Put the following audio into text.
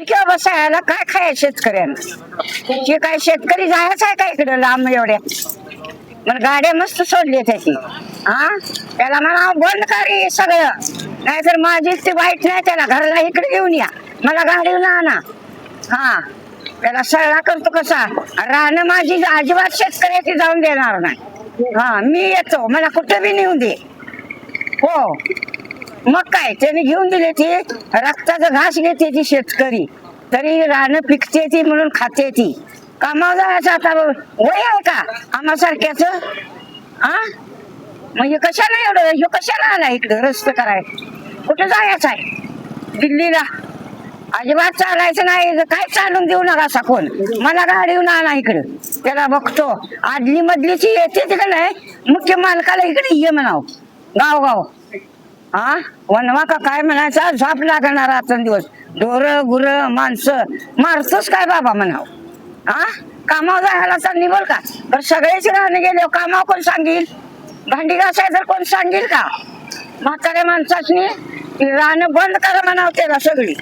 खुर्च्या बसायला काय खाय शेतकऱ्यांना? जे काय शेतकरी जायचं आहे का इकडं लांब एवढ्या? मग गाड्या मस्त सोडली त्याची. हा, त्याला म्हणा बंद कर हे सगळं, नाहीतर माझी ती वाईट नाही. त्याला घरला इकडे घेऊन या, मला गाडीवर आणा. हा, त्याला सगळा करतो कसा. राहणं माझी अजिबात शेतकऱ्याची जाऊन देणार नाही. हा, मी येतो, मला कुठं बी नेऊन दे. हो, मग काय त्याने घेऊन दिले ती रक्ताचा घास घेते ती शेतकरी, तरी रानं पिकते ती म्हणून खाते ती. कामावर जायचं आता वय आहे का आम्हासारख्याच? हा, म्हणजे कशाला एवढं ह्यो कशाला आला इकडं रस्ते कराय? कुठं जायचं आहे? दिल्लीला? अजिबात चालायचं नाही, काय चालून देऊ नका असा कोण. मला गाडीहून आणा इकडं, त्याला बघतो. आदली मधलीची येते तिकडे नाही, मुख्य मालकाला इकडे ये म्हणाव गाव गाव. हा, वनवा का काय म्हणायचा, झोप लागणार रात्रंदिवस. ढोर गुर माणसं मारतोच काय बाबा म्हणाव. हा, कामावर जायला चालली बोल का? तर सगळेच राहणे गेले, कामावर कोण सांगेल? भांडी घासाय तर कोण सांगेल का? म्हाताऱ्या माणसाची राहणं बंद करा म्हणाव त्याला सगळी.